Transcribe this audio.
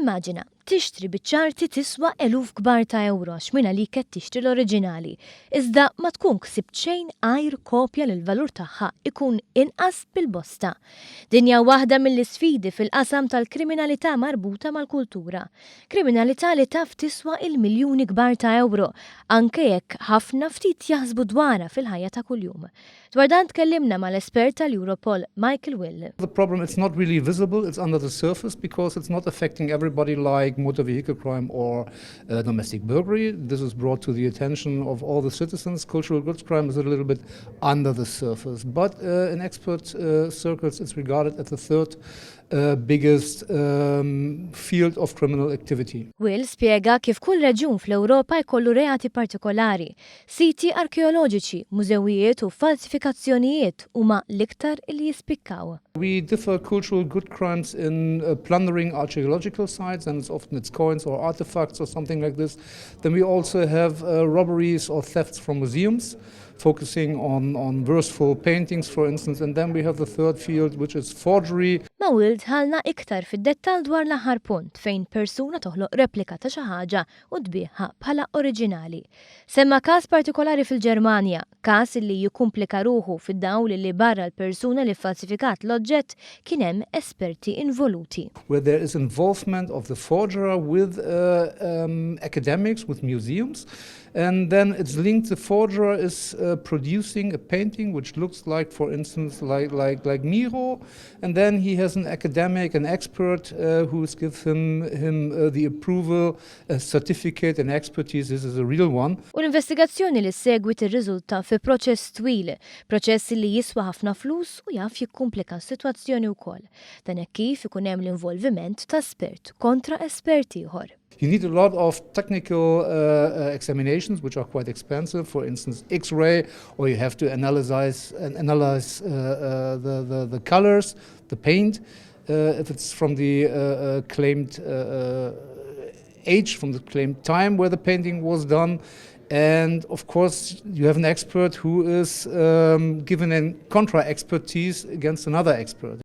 Immaġina, tixtri biċ-ċarti tiswa eluf kbar ta' euro x'mina li qed tixtri l-oriġinali. Iżda ma tkun ksibt xejn għajr kopja li l-valur tagħha ikun inqas bil-bosta. Dinja waħda mill-isfidi fil-qasam tal-kriminalità marbuta mal-kultura. Kriminalità li taf tiswa il-miljuni kbar ta' euro, anke jekk ħafna ftit jaħsbu dwarha fil-ħajja ta' kuljum. Dwar dan tkellimna mal-espert tal-Europol Michael Will. The problem it's not really visible, it's under the surface because it's not affecting everybody like motor vehicle crime or domestic burglary. This is brought to the attention of all the citizens. Cultural goods crime is a little bit under the surface, but in expert circles it's regarded as the third biggest field of criminal activity. Will spjega kif kull reġjun fl-Ewropa jkollu reati partikolari. Siti arkeoloġiċi, mużewijiet u falsifikazzjonijiet huma l-iktar li jispikkaw. We differ cultural good crimes in plundering archaeological sites, and often it's coins or artifacts or something like this. Then we also have robberies or thefts from museums, focusing on verse-full paintings, for instance. And then we have the third field, which is forgery. Ma' Will tħallna iktar fid-dettal dwar l-aħħar punt fejn persuna toħloq replika ta' xi ħaġa u tbieħha bħala oriġinali. Semma każ partikolari fil-Ġermanja, każ li jikkumplika ruħu fid-dawl li barra l-persuna li falsifikat l-oġġett kien hemm esperti involuti. Where there is involvement of the forger with academics, with museums, and then it's linked. The forger is producing a painting which looks like, for instance, like Miro, and then he has an academic, an expert who's given him the approval, a certificate, and expertise. This is a real one. U l-investigazzjoni li segwit ir-riżulta fi proċess twil, proċess li jiswa ħafna flus u jaf jikkumplika s-sitwazzjoni wkoll. Dan hekk kif ikun hemm l-involviment ta' espert kontra esperti ieħor. You need a lot of technical examinations, which are quite expensive. For instance, X-ray, or you have to analyze the colors, the paint, if it's from the claimed age, from the claimed time where the painting was done. And of course, you have an expert who is given a contra expertise against another expert.